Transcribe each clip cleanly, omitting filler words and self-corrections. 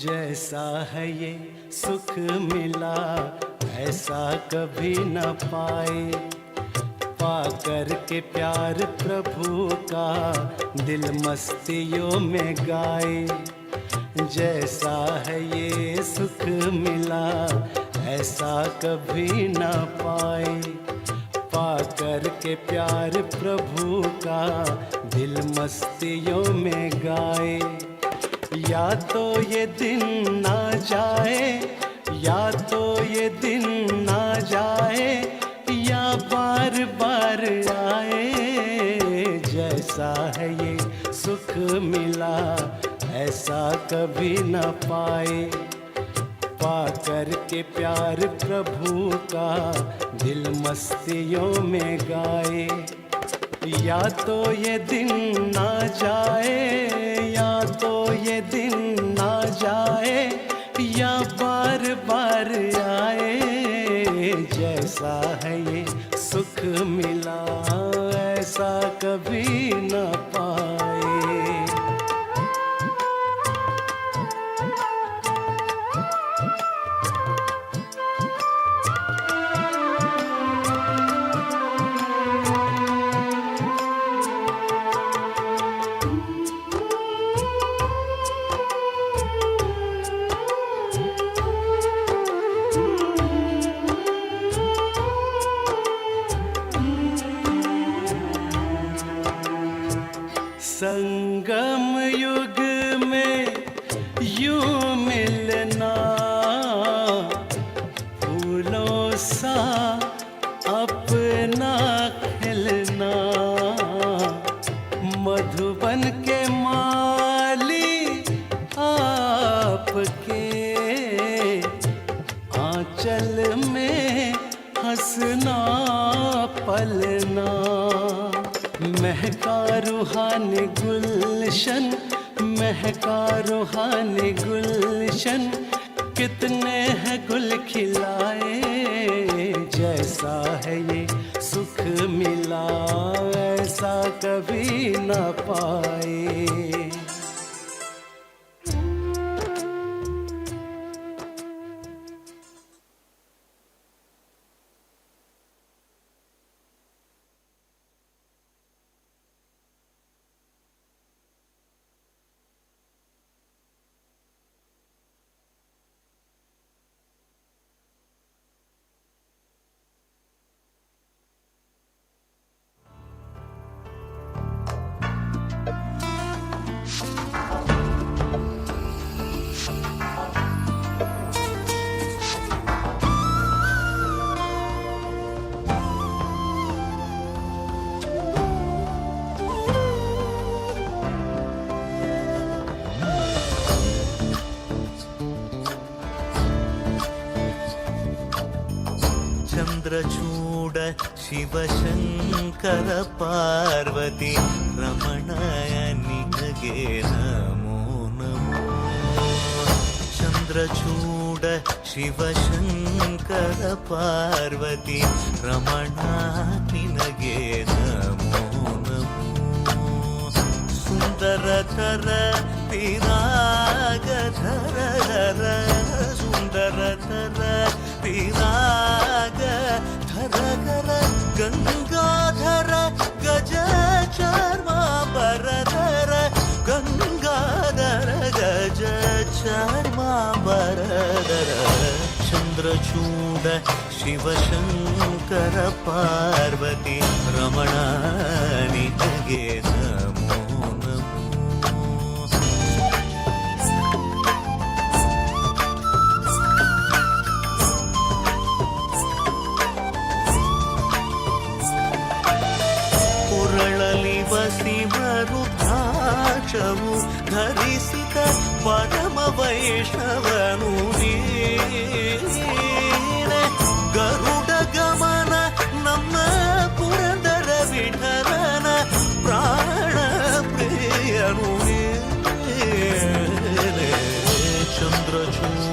जैसा है ये सुख मिला ऐसा कभी न पाए, पाकर के प्यार प्रभु का दिल मस्तियों में गाए। जैसा है ये सुख मिला ऐसा कभी न पाए, पाकर के प्यार प्रभु का दिल मस्तियों में गाए। या तो ये दिन ना जाए, या तो ये दिन ना जाए, या बार बार आए। जैसा है ये सुख मिला ऐसा कभी न पाए, पाकर के प्यार प्रभु का दिल मस्तियों में गाए। या तो ये दिन ना जाए, या तो ये दिन ना जाए, या बार बार आए। जैसा है ये सुख मिला ऐसा कभी न पाए। संगम युग में यूं मिलना, फूलों सा अपना खिलना। मधुबन के माली आपके आंचल में हंसना पलना। महका रूहानी गुलशन, महका रूहानी गुलशन, कितने हैं गुल खिलाए। जैसा है ये सुख मिला ऐसा कभी न पाए। चन्द्रचूड शिव शंकर पार्वती रमणाय निगे नमो नमो। चन्द्रचूड शिव शंकर पार्वती रमणा निगे नमो नमो। सुंदरतर पिराग धर धर, सुंदरतर पिराग धर धर, गंगाधर गज चर्मांबर, गंगाधर गज चर्मांबर। चंद्रचूड शिव शंकर पार्वती रमणा निगे नमो नमो। वरुद्राक्षವು ಧರಿಸಿದ ಪರಮ ವೈಷ್ಣವನು ನೀನೆ. ಗರುಡ ಗಮನ ನಮ್ಮ ಪುರಂದರ ವಿಠಲನ ಪ್ರಾಣ ಪ್ರಿಯನು ನೀನೆ. ಚಂದ್ರಚೂಡ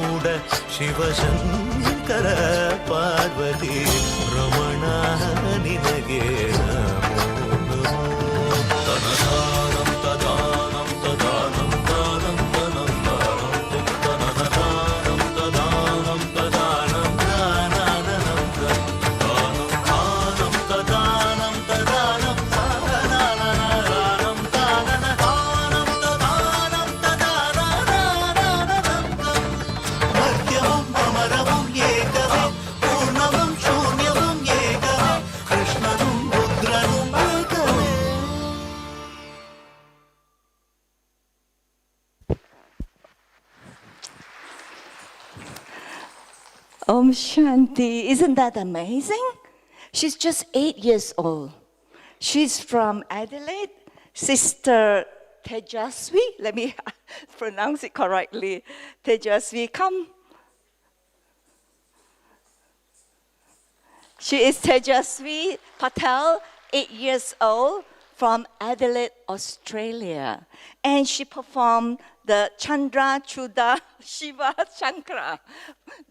ಶಿವಶಂಕರ ಪಾರ್ವತಿ ರಮಣ ನಿನಗೆ ನಮೋ ನಮೋ. ತನದಾನಂ ತದಾನಂ ತದಾನಂ ದಾನಂ ತನಂ ದಾನಂ ತನದಾನಂ ತದಾನಂ ತದಾನಂ ದಾನಂ ದಾನಂ ತದಾನಂ ತದಾನಂ ತಾನನನನನಂ ತಾನನದಾನಂ ತದಾನಂ ತದಾನನನನಂ. ಮಧ್ಯಮಂ ಅಮರಮಂ ಏಕವೇ ಪೂರ್ಣಮಂ ಶೂನ್ಯಮಂ ಏಕವೇ ಕೃಷ್ಣನು ರುದ್ರನು ಏಕವೇ. Om Shanti. Isn't that amazing? She's just 8 years old. She's from Adelaide. Sister Tejasvi. Let me pronounce it correctly. Tejasvi, come. She is Tejasvi Patel, 8 years old, from Adelaide, Australia. And she performed the Chandra Chuda Shiva Shankara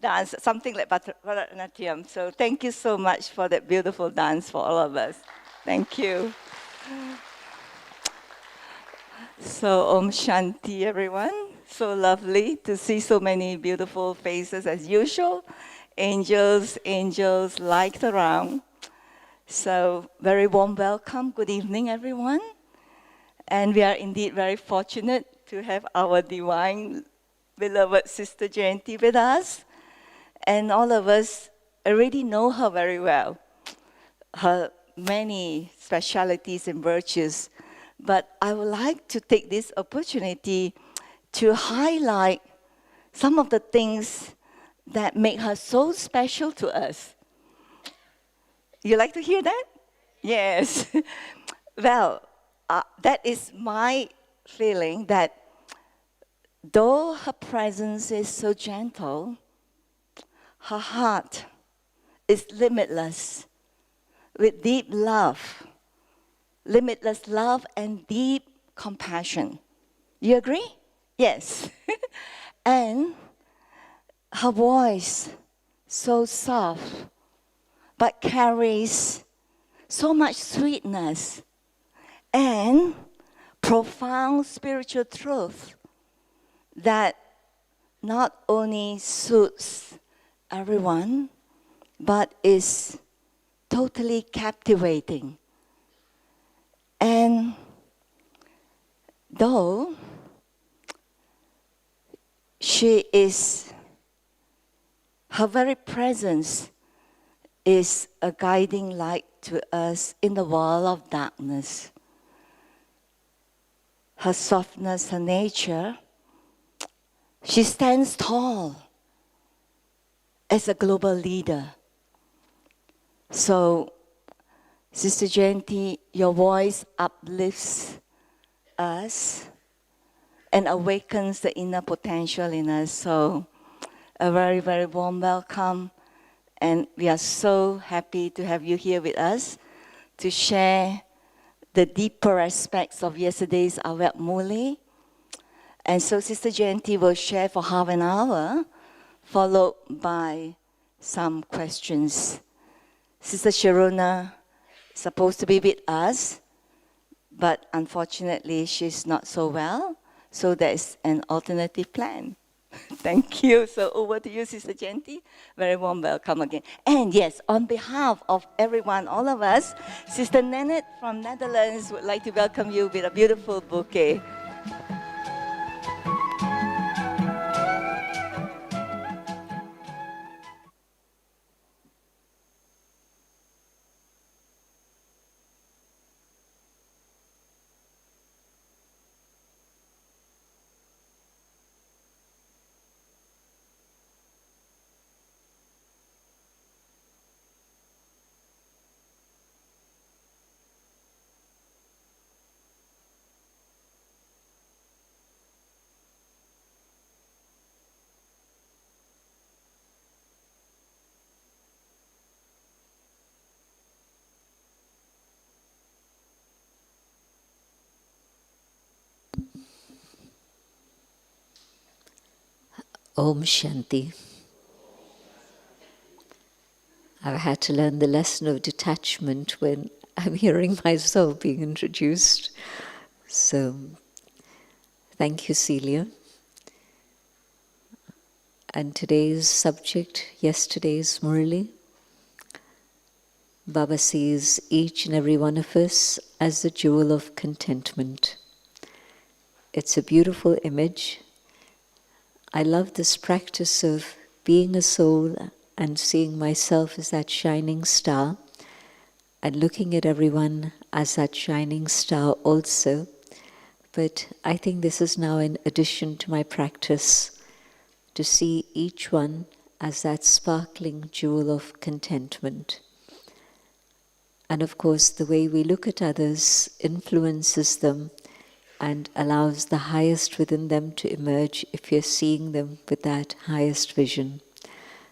dance, something like Bharatanatyam. So thank you so much for that beautiful dance for all of us. Thank you. So Om Shanti, everyone. So lovely to see so many beautiful faces as usual. Angels liked around. So very warm welcome. Good evening, everyone. And we are indeed very fortunate to have our divine beloved Sister Jayanti with us. And all of us already know her very well, her many specialities and virtues. But I would like to take this opportunity to highlight some of the things that make her so special to us. You like to hear that? Yes. Well, that is my feeling, that though her presence is so gentle, her heart is limitless with deep love, limitless love and deep compassion. You agree? Yes. And her voice, so soft, but carries so much sweetness and profound spiritual truth that not only suits everyone, but is totally captivating. And though her very presence is a guiding light to us in the world of darkness. Her softness, her nature, she stands tall as a global leader. So, Sister Jayanti, your voice uplifts us and awakens the inner potential in us. So, a very, very warm welcome. And we are so happy to have you here with us to share the deeper aspects of yesterday's Avyakt Murli. And so Sister Jayanti will share for half an hour, followed by some questions. Sister Sharona is supposed to be with us, but unfortunately she's not so well, so there is an alternative plan. Thank you. So over to you, Sister Jayanti. Very warm welcome again. And yes, on behalf of everyone, all of us, Sister Nanette from Netherlands would like to welcome you with a beautiful bouquet. Om Shanti. I've had to learn the lesson of detachment when I'm hearing myself being introduced. So, thank you, Celia. And today's subject, yesterday's Murli. Baba sees each and every one of us as the jewel of contentment. It's a beautiful image. I love this practice of being a soul and seeing myself as that shining star and looking at everyone as that shining star also. But I think this is now in addition to my practice, to see each one as that sparkling jewel of contentment. And of course, the way we look at others influences them and allows the highest within them to emerge if you're seeing them with that highest vision.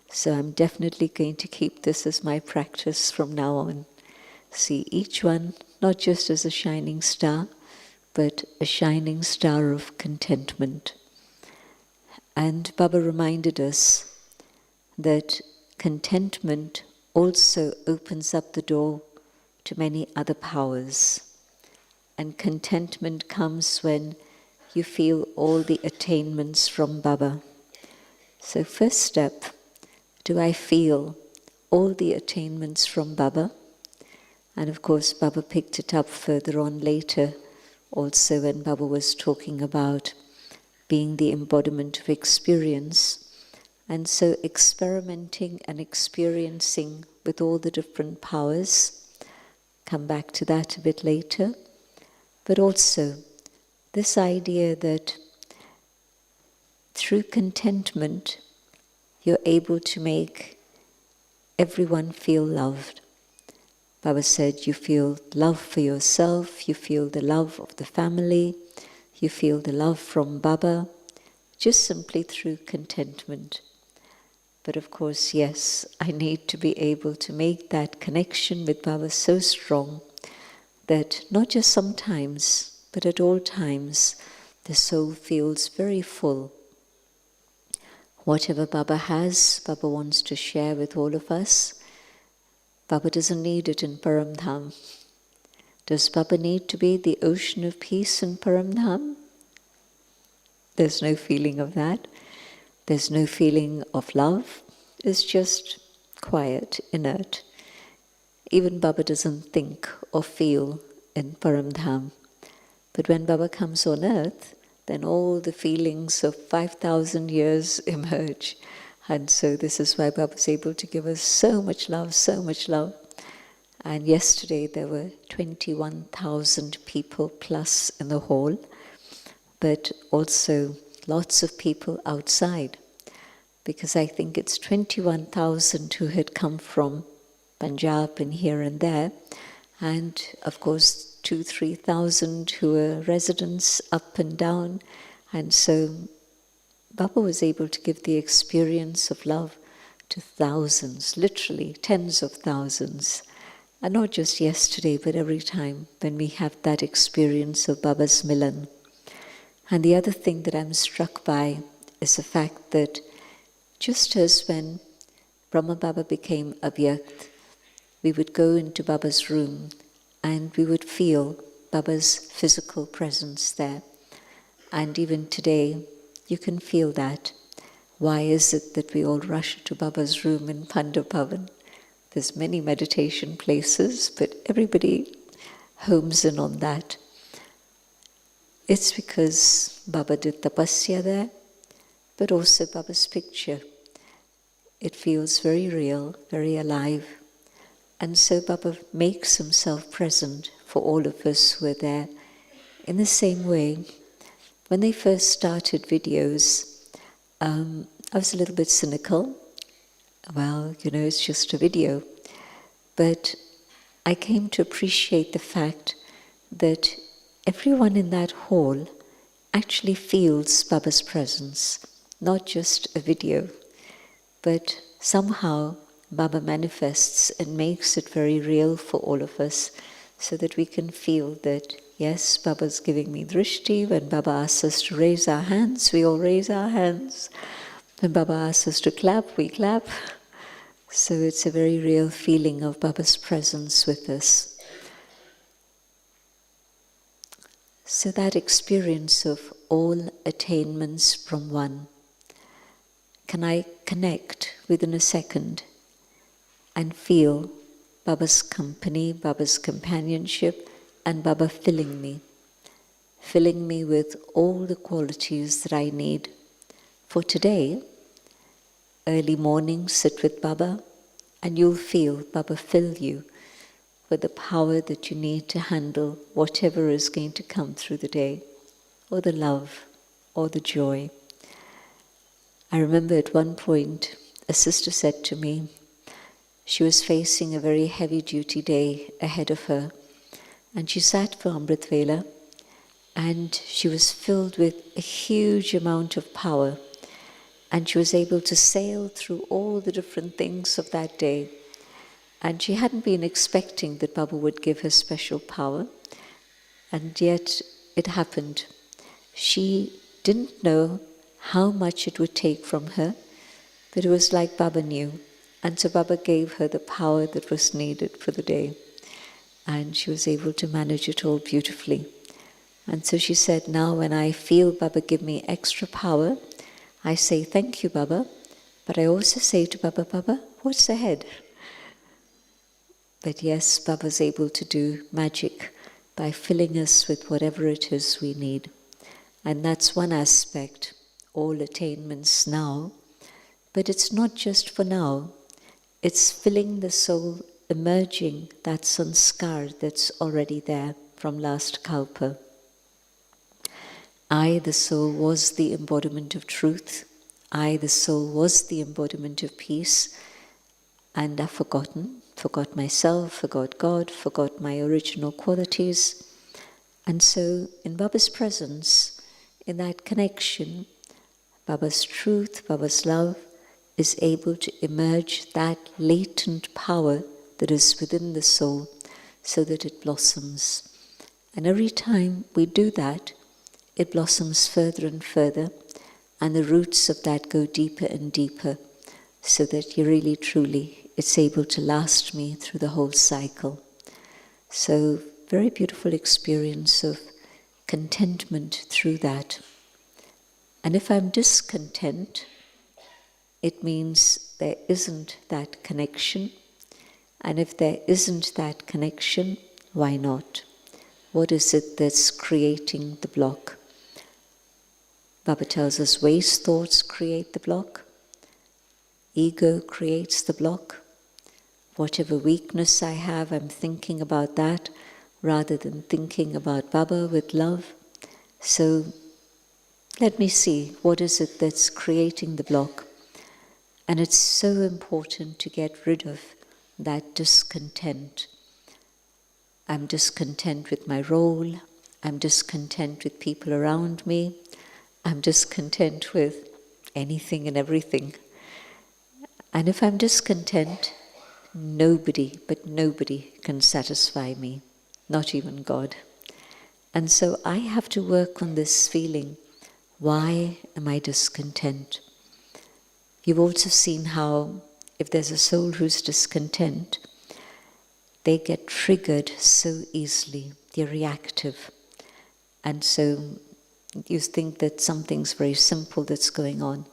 So I'm definitely going to keep this as my practice from now on. See each one not just as a shining star, but a shining star of contentment. And Baba reminded us that contentment also opens up the door to many other powers. And contentment comes when you feel all the attainments from Baba. So first step, do I feel all the attainments from Baba? And of course Baba picked it up further on later, also when Baba was talking about being the embodiment of experience. And so experimenting and experiencing with all the different powers, come back to that a bit later. But also this idea that through contentment you're able to make everyone feel loved. Baba said you feel love for yourself, you feel the love of the family, you feel the love from Baba, just simply through contentment. But of course, yes, I need to be able to make that connection with Baba so strong that not just sometimes, but at all times, the soul feels very full. Whatever Baba has, Baba wants to share with all of us. Baba doesn't need it in Param Dham. Does Baba need to be the ocean of peace in Param Dham? There's no feeling of that. There's no feeling of love. It's just quiet, inert. Even Baba doesn't think or feel in Param Dham. But when Baba comes on earth, then all the feelings of 5,000 years emerge. And so this is why Baba is able to give us so much love, so much love. And yesterday there were 21,000 people plus in the hall, but also lots of people outside. Because I think it's 21,000 who had come from Punjab and here and there, and of course 2,000-3,000 who were residents up and down. And so Baba was able to give the experience of love to thousands, literally tens of thousands. And not just yesterday, but every time when we have that experience of Baba's Milan. And the other thing that I'm struck by is the fact that just as when Brahma Baba became Avyakt, we would go into Baba's room and we would feel Baba's physical presence there. And even today, you can feel that. Why is it that we all rush to Baba's room in Pandavavan? There's many meditation places, but everybody homes in on that. It's because Baba did tapasya there, but also Baba's picture. It feels very real, very alive. And so Baba makes himself present for all of us who are there. In the same way, when they first started videos, I was a little bit cynical. Well, it's just a video. But I came to appreciate the fact that everyone in that hall actually feels Baba's presence, not just a video, but somehow Baba manifests and makes it very real for all of us so that we can feel that, yes, Baba's giving me drishti. When Baba asks us to raise our hands, we all raise our hands. When Baba asks us to clap, we clap. So it's a very real feeling of Baba's presence with us. So that experience of all attainments from one, can I connect within a second and feel Baba's company, Baba's companionship, and Baba filling me with all the qualities that I need. For today, early morning, sit with Baba, and you'll feel Baba fill you with the power that you need to handle whatever is going to come through the day, or the love, or the joy. I remember at one point, a sister said to me, she was facing a very heavy-duty day ahead of her, and she sat for Amrit Vela, and she was filled with a huge amount of power, and she was able to sail through all the different things of that day. And she hadn't been expecting that Baba would give her special power, and yet it happened. She didn't know how much it would take from her, but it was like Baba knew. And so Baba gave her the power that was needed for the day. And she was able to manage it all beautifully. And so she said, now when I feel Baba give me extra power, I say, thank you, Baba. But I also say to Baba, Baba, what's ahead? But yes, Baba's able to do magic by filling us with whatever it is we need. And that's one aspect, all attainments now. But it's not just for now. It's filling the soul, emerging that sanskar that's already there from last kalpa. I, the soul, was the embodiment of truth. I, the soul, was the embodiment of peace. And I've forgot myself, forgot God, forgot my original qualities. And so in Baba's presence, in that connection, Baba's truth, Baba's love, is able to emerge that latent power that is within the soul so that it blossoms. And every time we do that, it blossoms further and further, and the roots of that go deeper and deeper, so that you really, truly, it's able to last me through the whole cycle. So, very beautiful experience of contentment through that. And if I'm discontent, it means there isn't that connection. And if there isn't that connection, why not? What is it that's creating the block? Baba tells us waste thoughts create the block. Ego creates the block. Whatever weakness I have, I'm thinking about that rather than thinking about Baba with love. So let me see, what is it that's creating the block? And it's so important to get rid of that discontent. I'm discontent with my role. I'm discontent with people around me. I'm discontent with anything and everything. And if I'm discontent, nobody can satisfy me, not even God. And so I have to work on this feeling. Why am I discontent? You've also seen how if there's a soul who's discontent, they get triggered so easily. They're reactive. And so you think that something's very simple that's going on,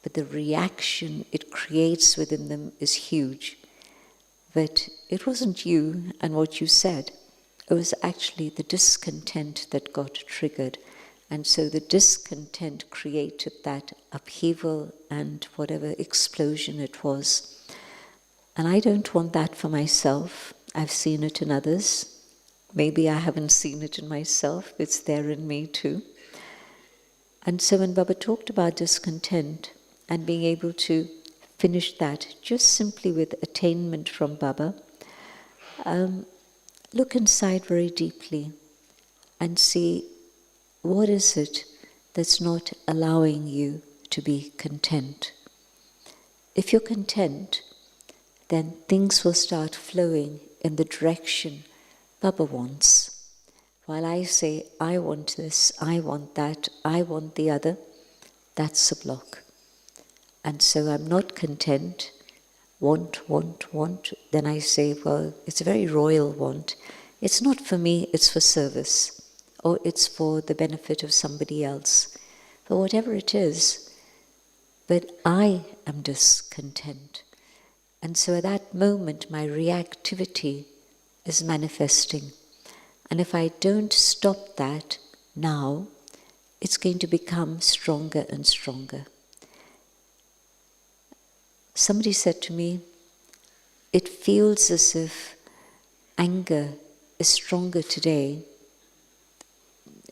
but the reaction it creates within them is huge. But it wasn't you and what you said. It was actually the discontent that got triggered. And so the discontent created that upheaval and whatever explosion it was. And I don't want that for myself. I've seen it in others. Maybe I haven't seen it in myself. It's there in me too. And so when Baba talked about discontent and being able to finish that just simply with attainment from Baba, look inside very deeply and see what is it that's not allowing you to be content. If you're content, then things will start flowing in the direction Baba wants. While I say, I want this, I want that, I want the other, that's a block. And so I'm not content, want, then I say, well, it's a very royal want. It's not for me, it's for service, or it's for the benefit of somebody else. But whatever it is, but I am discontent. And so at that moment, my reactivity is manifesting. And if I don't stop that now, it's going to become stronger and stronger. Somebody said to me, it feels as if anger is stronger today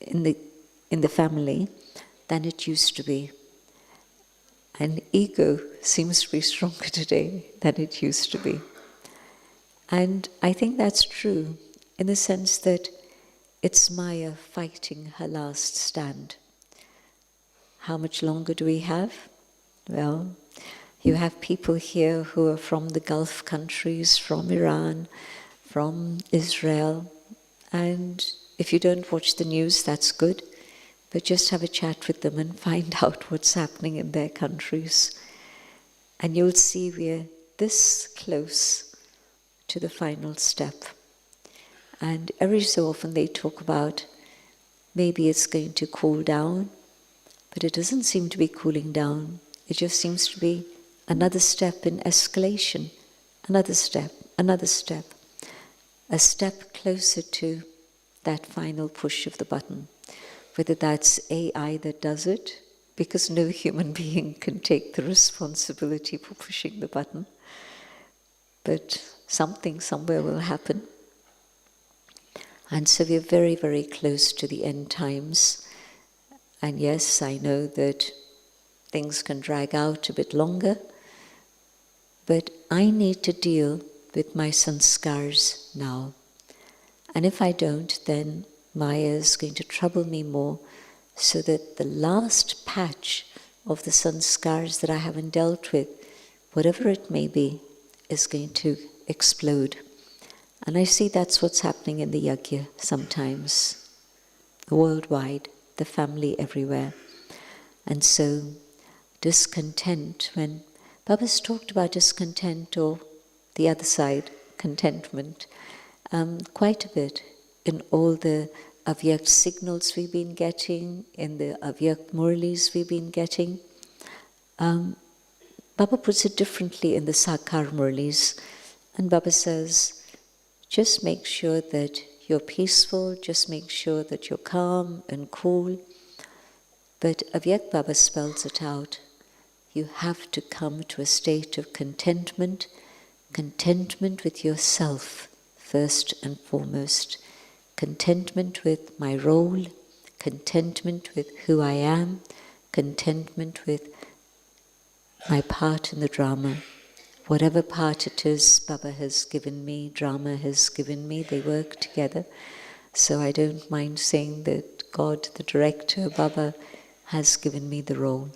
in the family than it used to be. And ego seems to be stronger today than it used to be. And I think that's true in the sense that it's Maya fighting her last stand. How much longer do we have? Well, you have people here who are from the Gulf countries, from Iran, from Israel, and if you don't watch the news, that's good, but just have a chat with them and find out what's happening in their countries. And you'll see we're this close to the final step. And every so often they talk about maybe it's going to cool down, but it doesn't seem to be cooling down. It just seems to be another step in escalation, another step, a step closer to that final push of the button. Whether that's AI that does it, because no human being can take the responsibility for pushing the button, but something somewhere will happen. And so we're very, very close to the end times. And yes, I know that things can drag out a bit longer, but I need to deal with my sanskars now. And if I don't, then Maya is going to trouble me more, so that the last patch of the sanskars that I haven't dealt with, whatever it may be, is going to explode. And I see that's what's happening in the yajna sometimes, worldwide, the family everywhere. And so, discontent, when Baba's talked about discontent, or the other side, contentment, quite a bit in all the Avyakt signals we've been getting, in the Avyakt Murlis we've been getting. Baba puts it differently in the Sakar Murlis, and Baba says, just make sure that you're peaceful, just make sure that you're calm and cool. But Avyakt Baba spells it out. You have to come to a state of contentment, contentment with yourself, first and foremost. Contentment with my role, contentment with who I am, contentment with my part in the drama. Whatever part it is Baba has given me, drama has given me, they work together. So I don't mind saying that God, the director, Baba, has given me the role.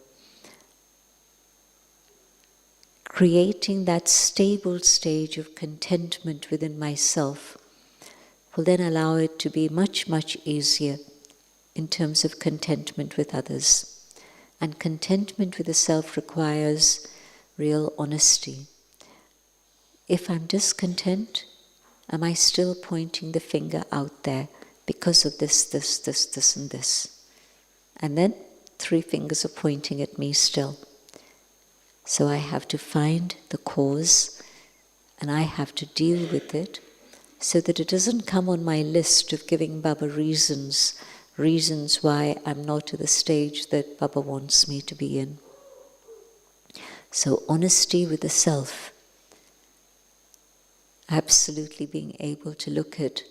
Creating that stable stage of contentment within myself will then allow it to be much, much easier in terms of contentment with others. And contentment with the self requires real honesty. If I'm discontent, am I still pointing the finger out there because of this, and this? And then 3 fingers are pointing at me still. So I have to find the cause, and I have to deal with it, so that it doesn't come on my list of giving Baba reasons why I'm not at the stage that Baba wants me to be in. So honesty with the self, absolutely being able to look at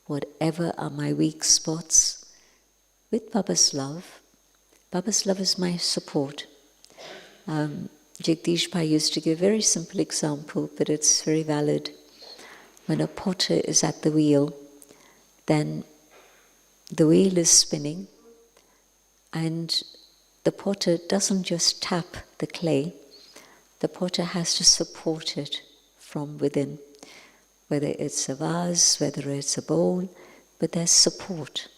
whatever are my weak spots with Baba's love. Baba's love is my support. Jagdish Bhai used to give a very simple example, but it's very valid. When a potter is at the wheel, then the wheel is spinning, and the potter doesn't just tap the clay, the potter has to support it from within. Whether it's a vase, whether it's a bowl, but there's support,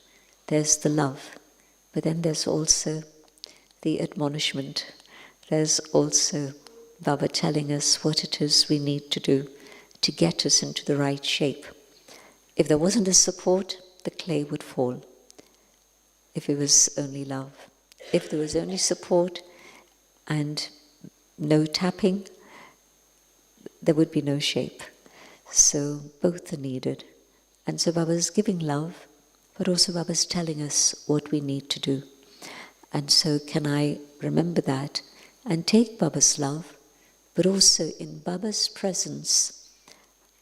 there's the love, but then there's also the admonishment, there's also Baba telling us what it is we need to do to get us into the right shape. If there wasn't a support, the clay would fall. If it was only love. If there was only support and no tapping, there would be no shape. So both are needed. And so Baba's giving love, but also Baba's telling us what we need to do. And so can I remember that and take Baba's love, but also in Baba's presence,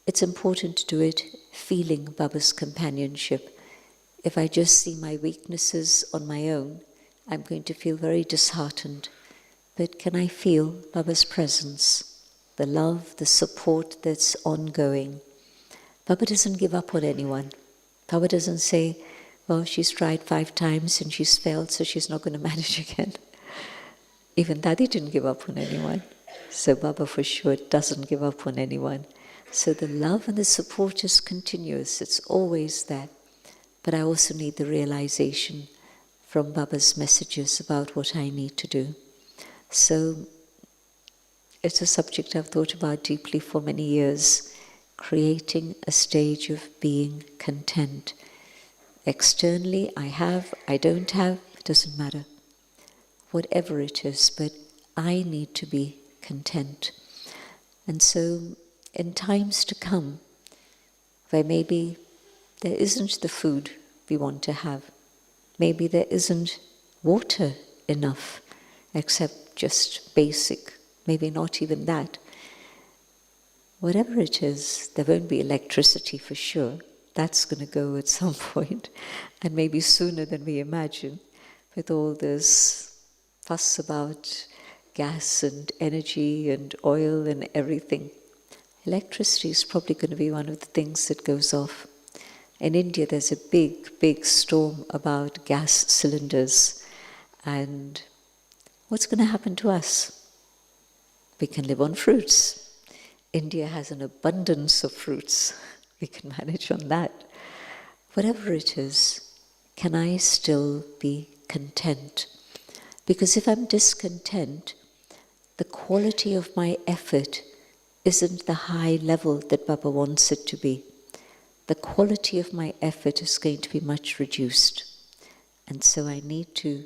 it's important to do it feeling Baba's companionship. If I just see my weaknesses on my own, I'm going to feel very disheartened. But can I feel Baba's presence, the love, the support that's ongoing? Baba doesn't give up on anyone. Baba doesn't say, well, she's tried 5 times and she's failed, so she's not going to manage again. Even Daddy didn't give up on anyone. So Baba for sure doesn't give up on anyone. So the love and the support is continuous. It's always there. But I also need the realization from Baba's messages about what I need to do. So it's a subject I've thought about deeply for many years, creating a stage of being content. Externally, I have, I don't have, it doesn't matter. Whatever it is, but I need to be content. And so in times to come, where maybe there isn't the food we want to have, maybe there isn't water enough, except just basic, maybe not even that. Whatever it is, there won't be electricity for sure. That's going to go at some point, and maybe sooner than we imagine, with all this fuss about gas and energy and oil and everything. Electricity is probably going to be one of the things that goes off. In India, there's a big, big storm about gas cylinders. And what's going to happen to us? We can live on fruits. India has an abundance of fruits. We can manage on that. Whatever it is, can I still be content? Because if I'm discontent, the quality of my effort isn't the high level that Baba wants it to be. The quality of my effort is going to be much reduced. And so I need to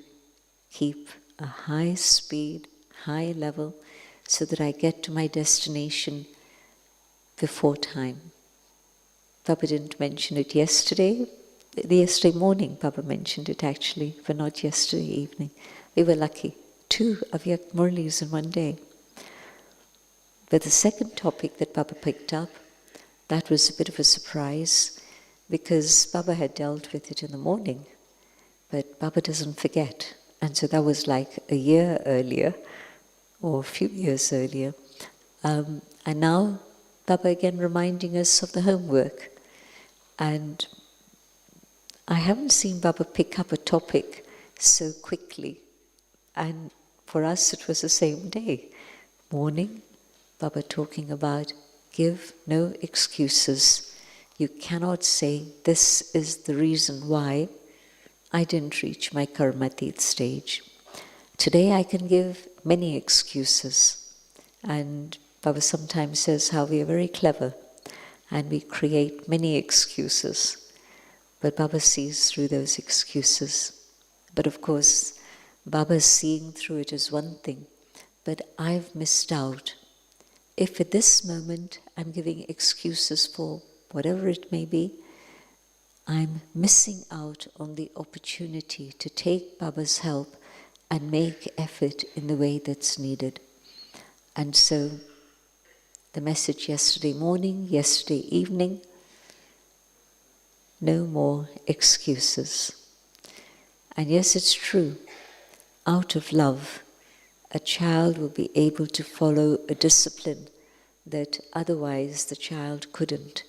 keep a high speed, high level, so that I get to my destination before time. Baba didn't mention it yesterday. Yesterday morning, Baba mentioned it actually, but not yesterday evening. We were lucky. 2 Avyakt Murlis in one day. But the second topic that Baba picked up, that was a bit of a surprise, because Baba had dealt with it in the morning, but Baba doesn't forget. And so that was like a year earlier, or a few years earlier. And now Baba again reminding us of the homework. And I haven't seen Baba pick up a topic so quickly. And for us it was the same day. Morning, Baba talking about give no excuses. You cannot say this is the reason why I didn't reach my karmatit stage. Today I can give many excuses. And Baba sometimes says how we are very clever and we create many excuses. But Baba sees through those excuses. But of course, Baba seeing through it is one thing, but I've missed out. If at this moment I'm giving excuses for whatever it may be, I'm missing out on the opportunity to take Baba's help and make effort in the way that's needed. And so, the message yesterday morning, yesterday evening, no more excuses. And yes, it's true, out of love, a child will be able to follow a discipline that otherwise the child couldn't,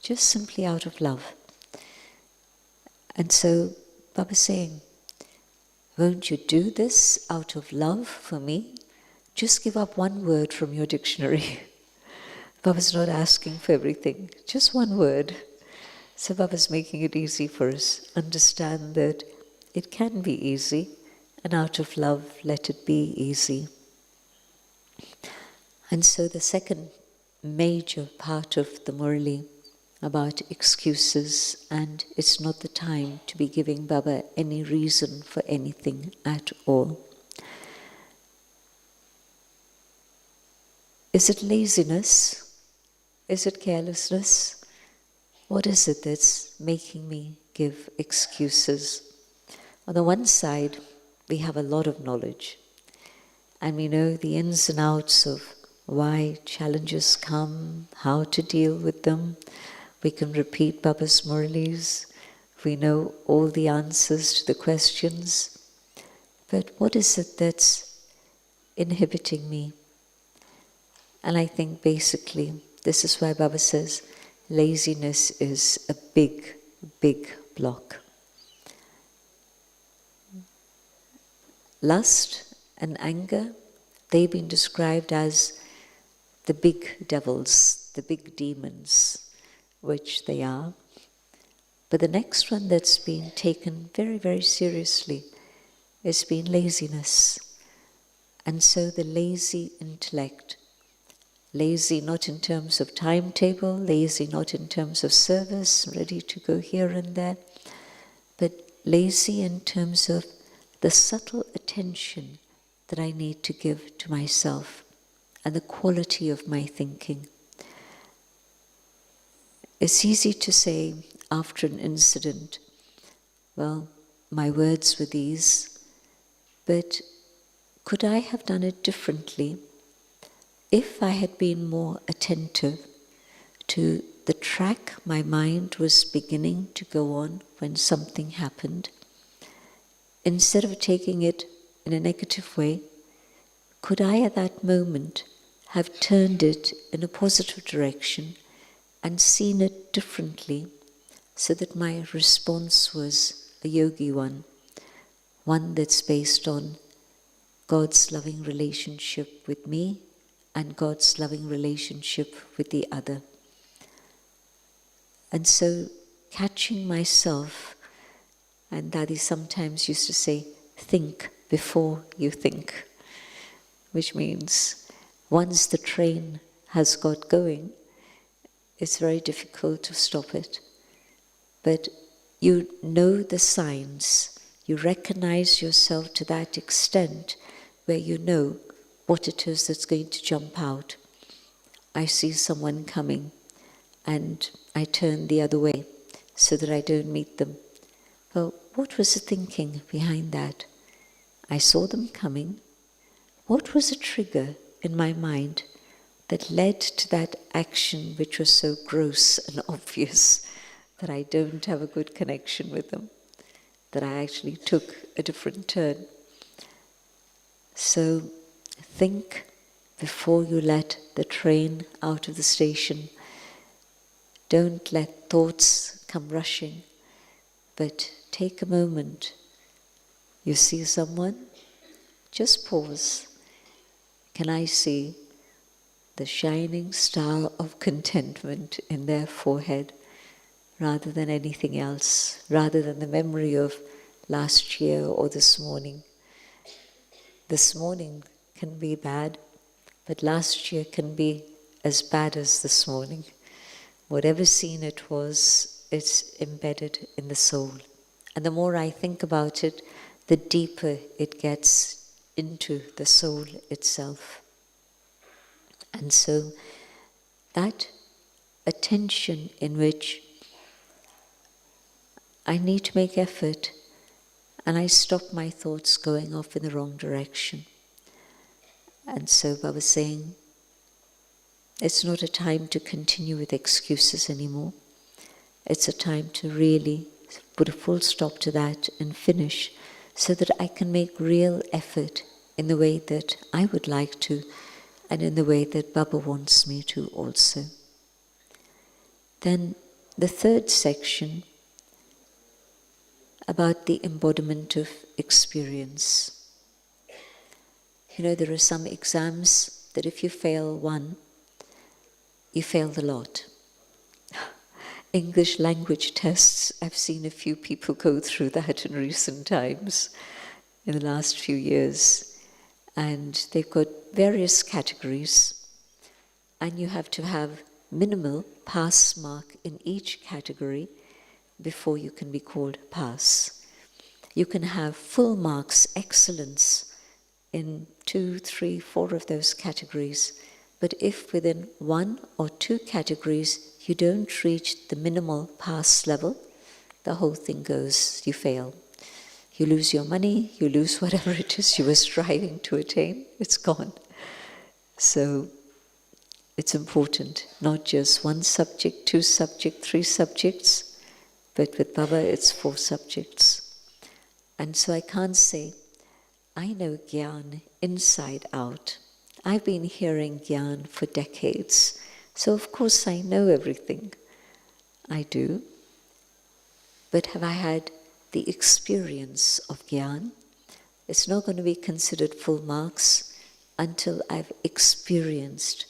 just simply out of love. And so, Baba's saying, won't you do this out of love for me? Just give up one word from your dictionary. Baba's not asking for everything, just one word. So Baba's making it easy for us. Understand that it can be easy, and out of love, let it be easy. And so the second major part of the Murli about excuses, and it's not the time to be giving Baba any reason for anything at all. Is it laziness? Is it carelessness? What is it that's making me give excuses? On the one side, we have a lot of knowledge, and we know the ins and outs of why challenges come, how to deal with them. We can repeat Baba's Murlis. We know all the answers to the questions. But what is it that's inhibiting me? And I think basically this is why Baba says laziness is a big, big block. Lust and anger, they've been described as the big devils, the big demons, which they are. But the next one that's been taken very, very seriously has been laziness. And so the lazy intellect, lazy not in terms of timetable, lazy not in terms of service, ready to go here and there, but lazy in terms of the subtle attention that I need to give to myself and the quality of my thinking. It's easy to say after an incident, well, my words were these, but could I have done it differently if I had been more attentive to the track my mind was beginning to go on when something happened? Instead of taking it in a negative way, could I at that moment have turned it in a positive direction and seen it differently so that my response was a yogi one that's based on God's loving relationship with me and God's loving relationship with the other. And so catching myself, and Daddy sometimes used to say, think before you think, which means once the train has got going, it's very difficult to stop it. But you know the signs, you recognize yourself to that extent where you know what it is that's going to jump out. I see someone coming and I turn the other way so that I don't meet them. Well, what was the thinking behind that? I saw them coming. What was the trigger in my mind that led to that action which was so gross and obvious that I don't have a good connection with them, that I actually took a different turn? So think before you let the train out of the station. Don't let thoughts come rushing, but take a moment. You see someone, just pause. Can I see the shining star of contentment in their forehead rather than anything else, rather than the memory of last year or this morning? This morning can be bad, but last year can be as bad as this morning. Whatever scene it was, it's embedded in the soul. And the more I think about it, the deeper it gets into the soul itself. And so that attention in which I need to make effort and I stop my thoughts going off in the wrong direction. And so Baba's saying, it's not a time to continue with excuses anymore. It's a time to really put a full stop to that and finish so that I can make real effort in the way that I would like to and in the way that Baba wants me to also. Then the third section about the embodiment of experience. You know, there are some exams that if you fail one, you fail the lot. English language tests, I've seen a few people go through that in recent times, in the last few years. And they've got various categories. and you have to have minimal pass mark in each category before you can be called pass. You can have full marks, excellence, in 2, 3, 4 of those categories. But if within 1 or 2 categories you don't reach the minimal pass level, the whole thing goes, you fail. You lose your money, you lose whatever it is you were striving to attain, it's gone. So it's important, not just 1 subject, 2 subjects, 3 subjects, but with Baba it's 4 subjects. And so I can't say, I know Gyan inside out. I've been hearing Gyan for decades, so of course I know everything. I do. But have I had the experience of Gyan? It's not going to be considered full marks until I've experienced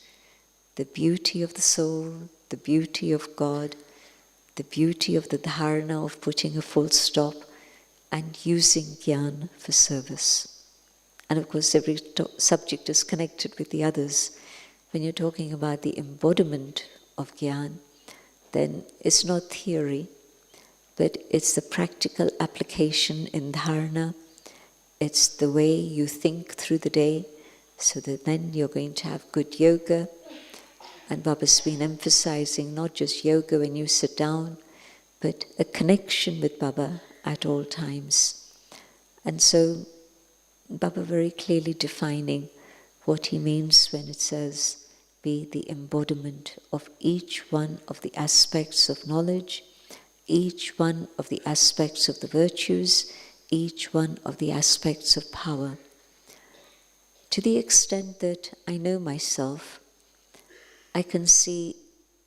the beauty of the soul, the beauty of God, the beauty of the dharana of putting a full stop and using Gyan for service. And of course every subject is connected with the others. When you're talking about the embodiment of Gyan, then it's not theory, but it's the practical application in dharana. It's the way you think through the day, so that then you're going to have good yoga. And Baba's been emphasizing not just yoga when you sit down, but a connection with Baba at all times. And so Baba very clearly defining what he means when it says, be the embodiment of each one of the aspects of knowledge, each one of the aspects of the virtues, each one of the aspects of power. To the extent that I know myself, I can see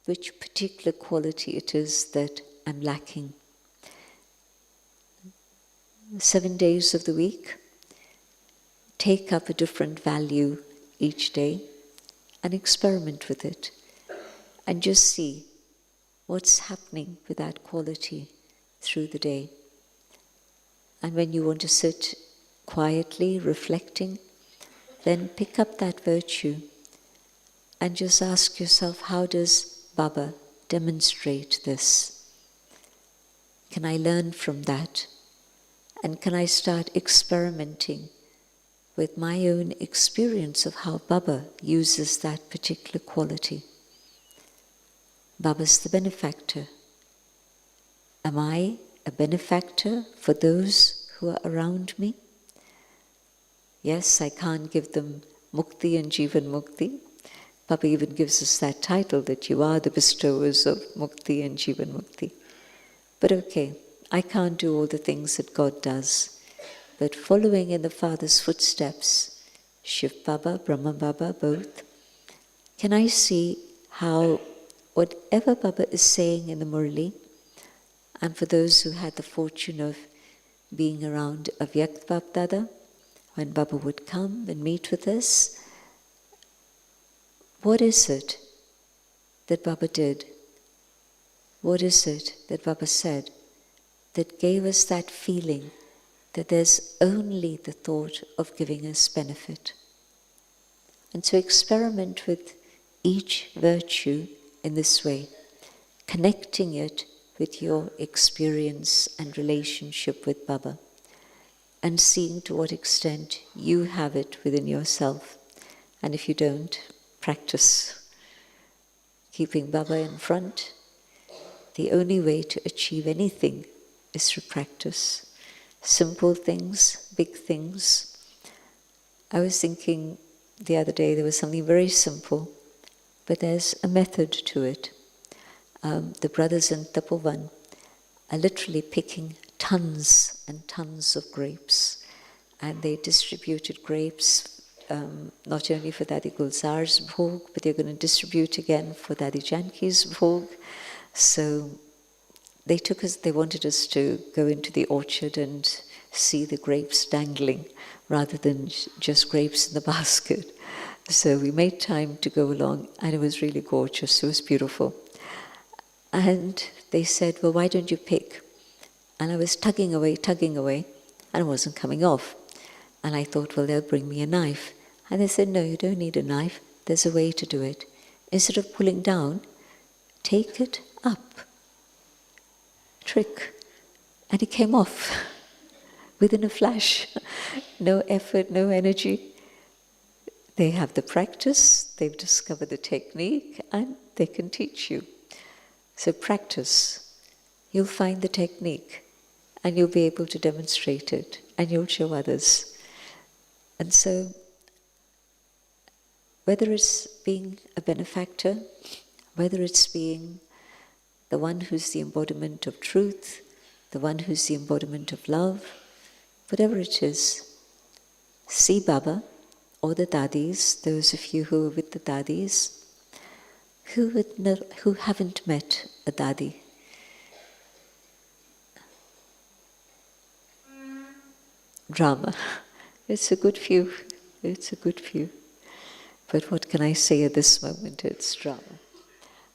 which particular quality it is that I'm lacking. 7 days of the week, take up a different value each day and experiment with it and just see what's happening with that quality through the day. And when you want to sit quietly, reflecting, then pick up that virtue and just ask yourself, how does Baba demonstrate this? Can I learn from that? And can I start experimenting with my own experience of how Baba uses that particular quality? Baba's the benefactor. Am I a benefactor for those who are around me? Yes, I can't give them mukti and jivan mukti. Baba even gives us that title, that you are the bestowers of mukti and jivan mukti. But okay, I can't do all the things that God does. But following in the Father's footsteps, Shiv Baba, Brahma Baba, both, can I see how whatever Baba is saying in the Murli, and for those who had the fortune of being around Avyakt Baba, when Baba would come and meet with us, what is it that Baba did? What is it that Baba said that gave us that feeling that there's only the thought of giving us benefit? And to experiment with each virtue in this way, connecting it with your experience and relationship with Baba, and seeing to what extent you have it within yourself. And if you don't, practice keeping Baba in front. The only way to achieve anything is through practice. Simple things, big things. I was thinking the other day, there was something very simple, but there's a method to it. The brothers in Tapovan are literally picking tons and tons of grapes, and they distributed grapes not only for Dadi Gulzar's bhog, but they're going to distribute again for Dadi Janki's bhog. So they wanted us to go into the orchard and see the grapes dangling rather than just grapes in the basket. So we made time to go along, and it was really gorgeous. It was beautiful. And they said, well, why don't you pick? And I was tugging away, and it wasn't coming off. And I thought, well, they'll bring me a knife. And they said, no, you don't need a knife. There's a way to do it. Instead of pulling down, take it up. Trick. And it came off within a flash. No effort, no energy. They have the practice, they've discovered the technique, and they can teach you. So practice. You'll find the technique, and you'll be able to demonstrate it, and you'll show others. And so, whether it's being a benefactor, whether it's being the one who's the embodiment of truth, the one who's the embodiment of love, whatever it is, see Baba or the Dadis, those of you who are with the Dadis, who haven't met a Dadi. Drama. It's a good few. It's a good few. But what can I say at this moment? It's drama.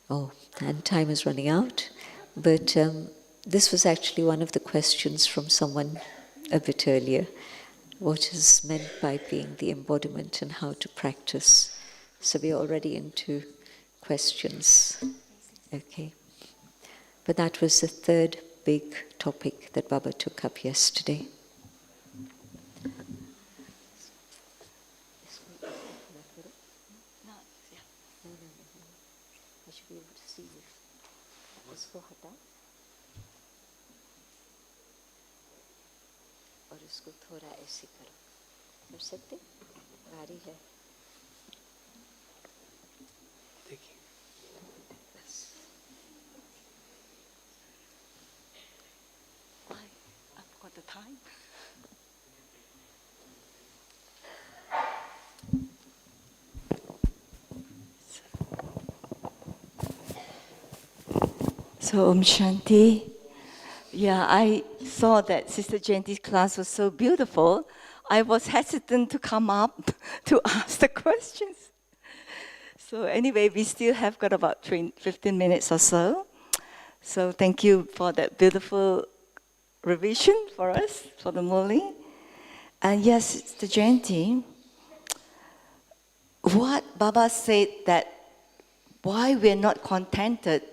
Oh, and time is running out. But this was actually one of the questions from someone a bit earlier. What is meant by being the embodiment and how to practice? So we're already into questions. Okay. But that was the third big topic that Baba took up yesterday. I should be able to see you. इसको हटा और इसको थोड़ा ऐसे करो. कर सकते? भारी है. देखिए. I've got the time. So Om Shanti. Yeah, I saw that Sister Jayanti's class was so beautiful. I was hesitant to come up to ask the questions. So anyway, we still have got about 15 minutes or so. So thank you for that beautiful revision for us, for the Murli. And yes, Sister Jayanti, what Baba said that why we're not contented,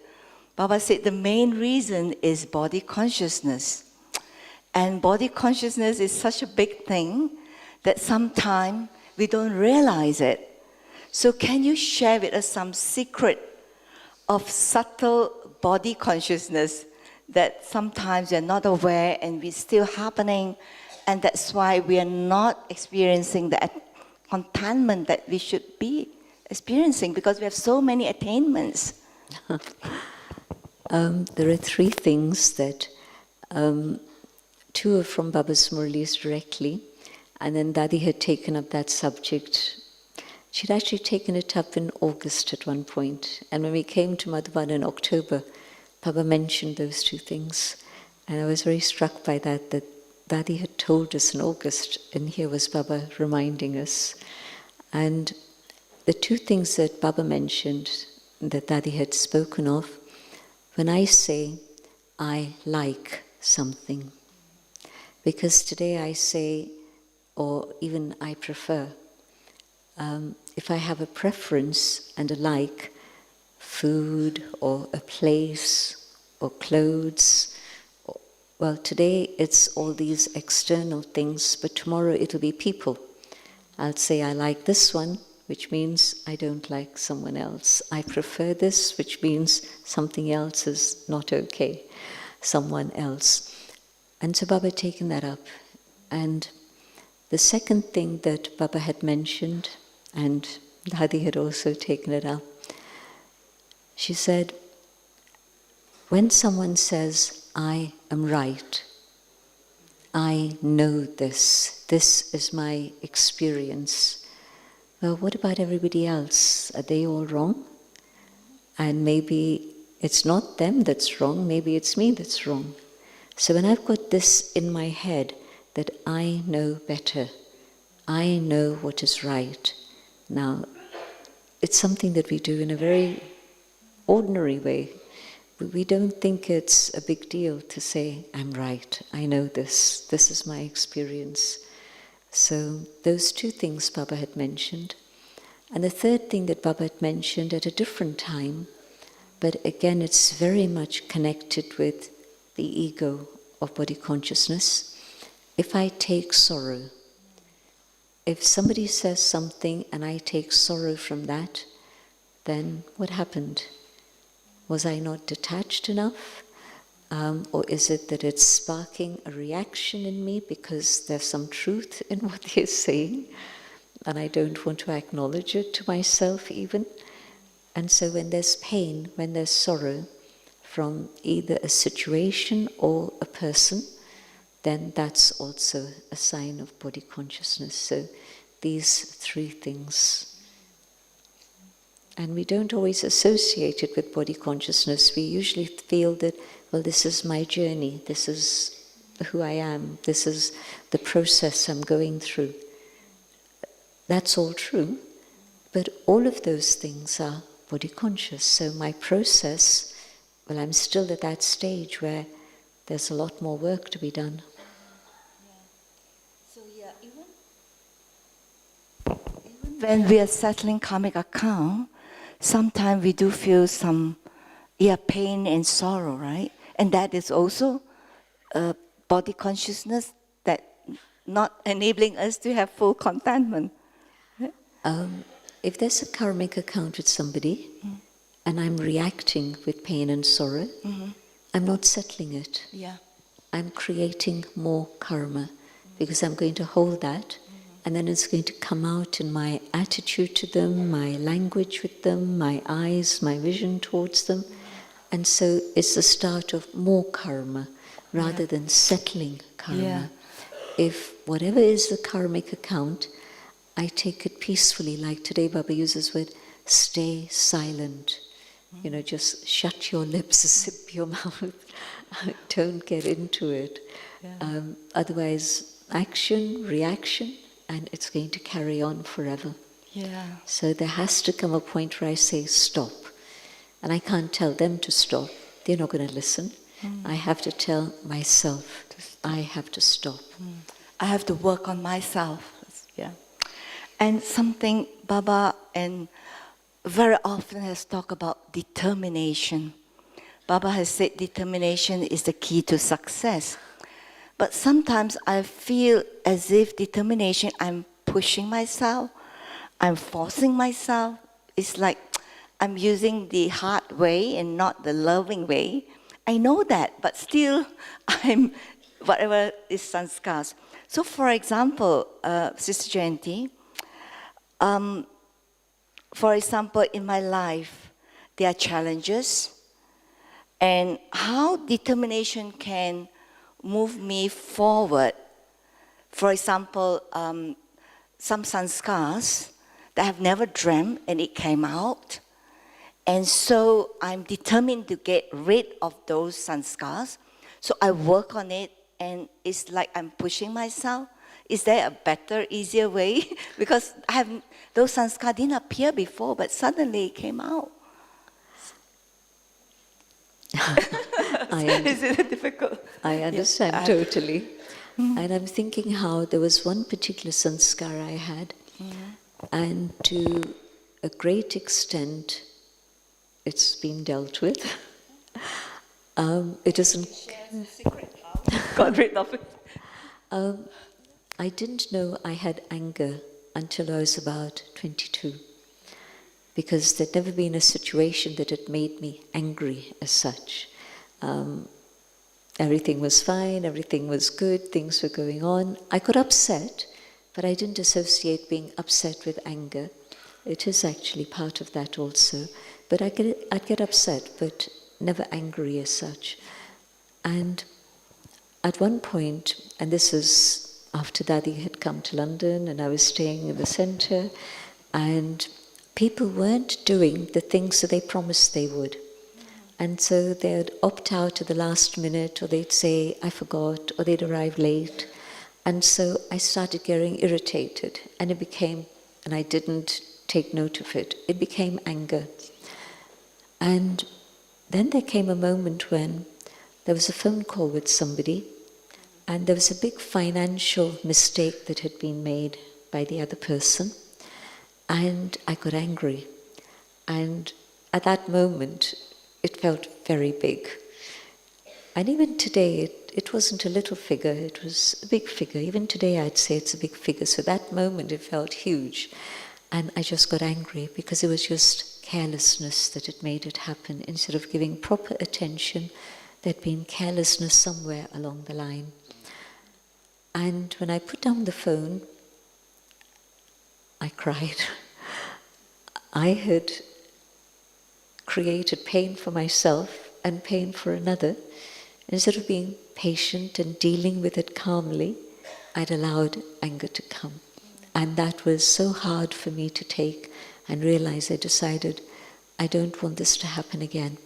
Baba said the main reason is body consciousness. And body consciousness is such a big thing that sometimes we don't realize it. So can you share with us some secret of subtle body consciousness that sometimes we're not aware and it's still happening, and that's why we are not experiencing the contentment that we should be experiencing, because we have so many attainments. There are three things that, two are from Baba's Murlis directly, and then Dadi had taken up that subject. She'd actually taken it up in August at one point, and when we came to Madhuban in October, Baba mentioned those two things, and I was very struck by that Dadi had told us in August, and here was Baba reminding us. And the two things that Baba mentioned, that Dadi had spoken of, when I say, I like something, because today I say, or even I prefer, if I have a preference and a like, food or a place or clothes, well, today it's all these external things, but tomorrow it'll be people. I'll say I like this one, which means I don't like someone else. I prefer this, which means something else is not okay, someone else. And so Baba had taken that up. And the second thing that Baba had mentioned, and Dadi had also taken it up, she said, when someone says, I am right, I know this is my experience, well, what about everybody else? Are they all wrong? And maybe it's not them that's wrong, maybe it's me that's wrong. So when I've got this in my head, that I know better, I know what is right. Now, it's something that we do in a very ordinary way. We don't think it's a big deal to say, I'm right, I know this is my experience. So those two things Baba had mentioned. And the third thing that Baba had mentioned at a different time, but again it's very much connected with the ego of body consciousness. If I take sorrow, if somebody says something and I take sorrow from that, then what happened? Was I not detached enough? Or is it that it's sparking a reaction in me because there's some truth in what they're saying and I don't want to acknowledge it to myself even? And so when there's pain, when there's sorrow from either a situation or a person, then that's also a sign of body consciousness. So these three things. And we don't always associate it with body consciousness. We usually feel that, well, this is my journey, this is who I am, this is the process I'm going through. That's all true, but all of those things are body conscious. So my process, well, I'm still at that stage where there's a lot more work to be done. So even when we are settling karmic account, sometimes we do feel some pain and sorrow, right? And that is also body consciousness that not enabling us to have full contentment. If there's a karmic account with somebody and I'm reacting with pain and sorrow, I'm not settling it. Yeah. I'm creating more karma because I'm going to hold that and then it's going to come out in my attitude to them, my language with them, my eyes, my vision towards them. And so it's the start of more karma rather than settling karma. Yeah. If whatever is the karmic account, I take it peacefully, like today Baba uses the word, stay silent. You know, just shut your lips, zip your mouth, don't get into it. Yeah. Otherwise, action, reaction, and it's going to carry on forever. Yeah. So there has to come a point where I say stop. And I can't tell them to stop. They're not going to listen. I have to tell myself, I have to stop. I have to work on myself. Yeah. And something Baba and very often has talked about determination. Baba has said determination is the key to success. But sometimes I feel as if determination, I'm pushing myself, I'm forcing myself. It's like I'm using the hard way and not the loving way. I know that, but still I'm, whatever is sanskars. So for example, Sister Jayanti, for example, in my life, there are challenges, and how determination can move me forward. For example, some sanskars that I've never dreamt, and it came out. And so I'm determined to get rid of those sanskars. So I work on it, and it's like I'm pushing myself. Is there a better, easier way? Because those sanskars didn't appear before, but suddenly it came out. Is it difficult? I understand totally. And I'm thinking how there was one particular sanskar I had, and to a great extent, it's been dealt with. It isn't. Got rid of it. I didn't know I had anger until I was about 22, because there'd never been a situation that had made me angry as such. Everything was fine, everything was good, things were going on. I got upset, but I didn't associate being upset with anger. It is actually part of that also. But I'd get upset, but never angry as such. And at one point, and this is after Dadi had come to London and I was staying in the centre, and people weren't doing the things that they promised they would. And so they'd opt out at the last minute, or they'd say, I forgot, or they'd arrive late. And so I started getting irritated, and it became, and I didn't take note of it, it became anger. And then there came a moment when there was a phone call with somebody, and there was a big financial mistake that had been made by the other person. And I got angry. And at that moment, it felt very big. And even today, it wasn't a little figure, it was a big figure. Even today, I'd say it's a big figure. So that moment, it felt huge. And I just got angry because it was just carelessness that had made it happen. Instead of giving proper attention, there'd been carelessness somewhere along the line. And when I put down the phone, I cried. I had created pain for myself and pain for another. Instead of being patient and dealing with it calmly, I'd allowed anger to come. And that was so hard for me to take and realize. I decided, I don't want this to happen again.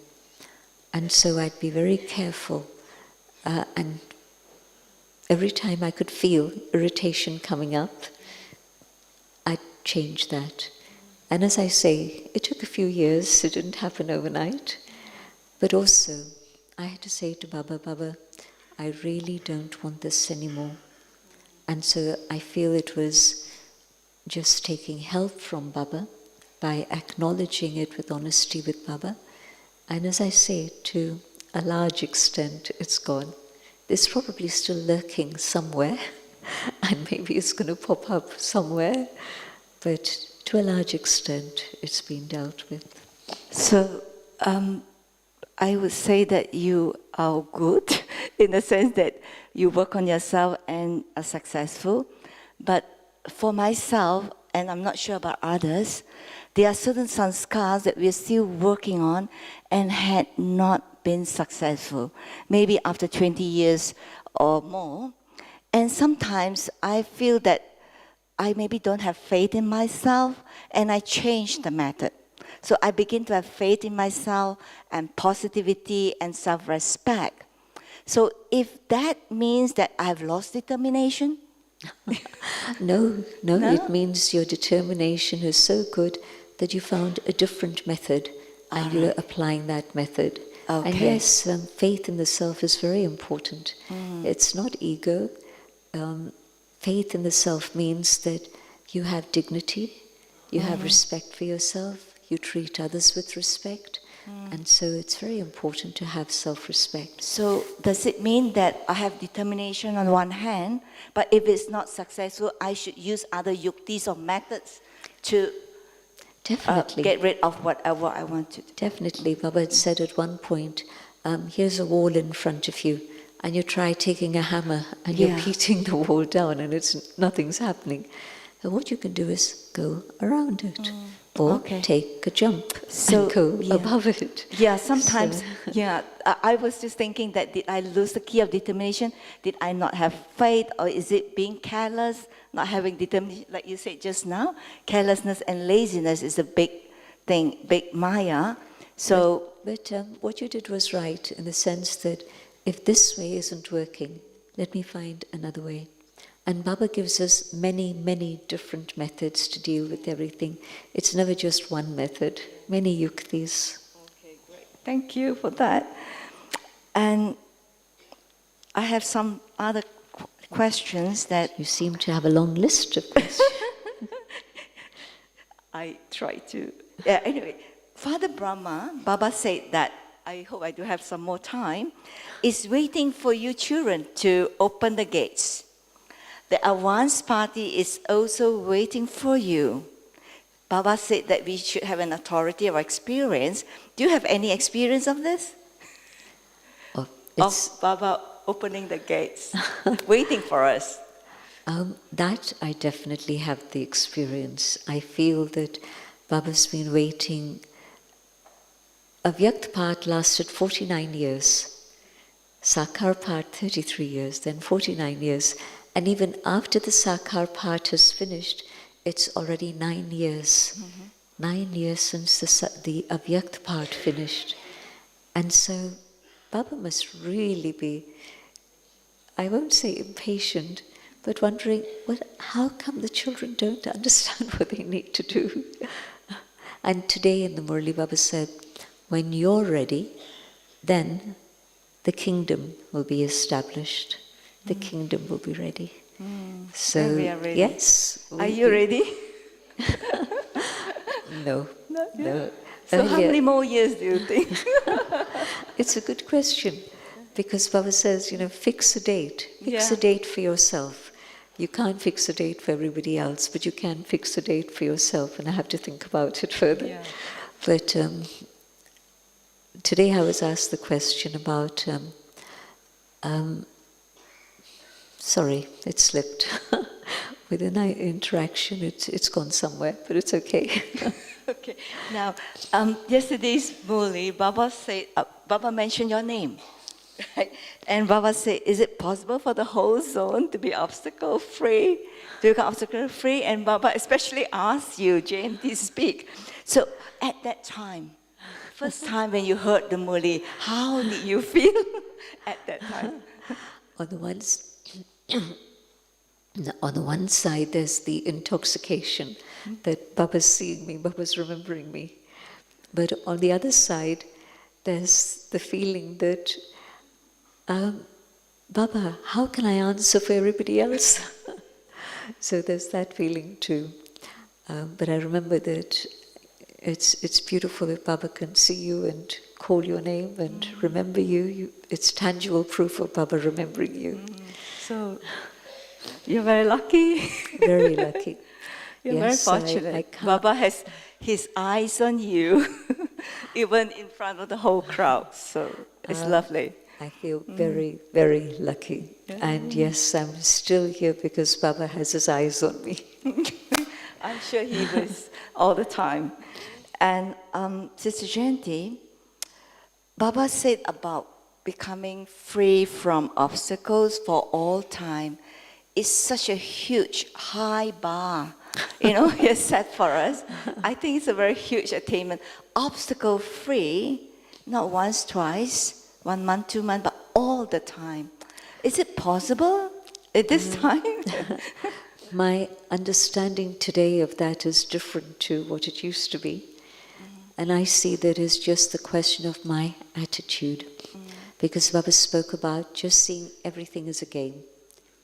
And so I'd be very careful. And every time I could feel irritation coming up, I'd change that. And as I say, it took a few years, it didn't happen overnight. But also, I had to say to Baba, Baba, I really don't want this anymore. And so I feel it was just taking help from Baba by acknowledging it with honesty with Baba. And as I say, to a large extent, it's gone. It's probably still lurking somewhere, and maybe it's going to pop up somewhere, but to a large extent, it's been dealt with. So, I would say that you are good in the sense that you work on yourself and are successful. But for myself, and I'm not sure about others, there are certain sanskars that we're still working on and had not been successful, maybe after 20 years or more. And sometimes I feel that I maybe don't have faith in myself, and I change the method. So I begin to have faith in myself and positivity and self-respect. So if that means that I've lost determination? No, it means your determination is so good that you found a different method and you're applying that method. Okay. And yes, faith in the self is very important. It's not ego. Faith in the self means that you have dignity, you have respect for yourself, you treat others with respect, and so it's very important to have self-respect. So does it mean that I have determination on one hand, but if it's not successful, I should use other yuktis or methods to Definitely. get rid of whatever I want to do? Definitely. Baba had said at one point, here's a wall in front of you, and you try taking a hammer and you're beating the wall down and nothing's happening. So what you can do is go around it. Or take a jump and go above it. Yeah, sometimes, I was just thinking that did I lose the key of determination? Did I not have faith? Or is it being careless, not having determination? Like you said just now, carelessness and laziness is a big thing, big maya. So, But what you did was right in the sense that if this way isn't working, let me find another way. And Baba gives us many, many different methods to deal with everything. It's never just one method, many yuktis. okay, great. Thank you for that. And I have some other questions that You seem to have a long list of questions. I try to. Yeah, anyway, Father Brahma, Baba said that, I hope I do have some more time, is waiting for you children to open the gates. The advance party is also waiting for you. Baba said that we should have an authority or experience. Do you have any experience of this? Oh, Of Baba opening the gates, waiting for us? That I definitely have the experience. I feel that Baba's been waiting. Avyakt part lasted 49 years. Sakar part 33 years, then 49 years. And even after the Sakar part has finished, it's already 9 years. 9 years since the Avyakt part finished. And so Baba must really be, I won't say impatient, but wondering, how come the children don't understand what they need to do? And today in the Murli, Baba said, when you're ready, then the kingdom will be established. The kingdom will be ready. So, we are ready. yes. Are you ready? No, Not yet. no. So how Earlier- many more years do you think? It's a good question, because Baba says, fix a date. Fix a Yeah. date for yourself. You can't fix a date for everybody else, but you can fix a date for yourself, and I have to think about it further. Yeah. But today I was asked the question about, sorry, it slipped. With an interaction, it's gone somewhere, but it's okay. Okay. Now, yesterday's Murli, Baba mentioned your name, right? And Baba said, is it possible for the whole zone to be obstacle-free, to become obstacle-free? And Baba especially asked you, Jayanti, to speak. So at that time, first time when you heard the Murli, how did you feel at that time? On the one side, there's the intoxication that Baba's seeing me, Baba's remembering me. But on the other side, there's the feeling that, Baba, how can I answer for everybody else? So there's that feeling too. But I remember that it's beautiful if Baba can see you and call your name and remember you. It's tangible proof of Baba remembering you. So you're very lucky. Very lucky. You're Yes, very fortunate. I can't- Baba has his eyes on you, even in front of the whole crowd. So it's lovely. I feel very, very lucky. And yes, I'm still here because Baba has his eyes on me. I'm sure he was all the time. And Sister Jayanti, Baba said about becoming free from obstacles for all time is such a huge, high bar, he has set for us. I think it's a very huge attainment. Obstacle-free, not once, twice, 1 month, 2 months, but all the time. Is it possible at this time? My understanding today of that is different to what it used to be. And I see that as just the question of my attitude. Because Baba spoke about just seeing everything as a game.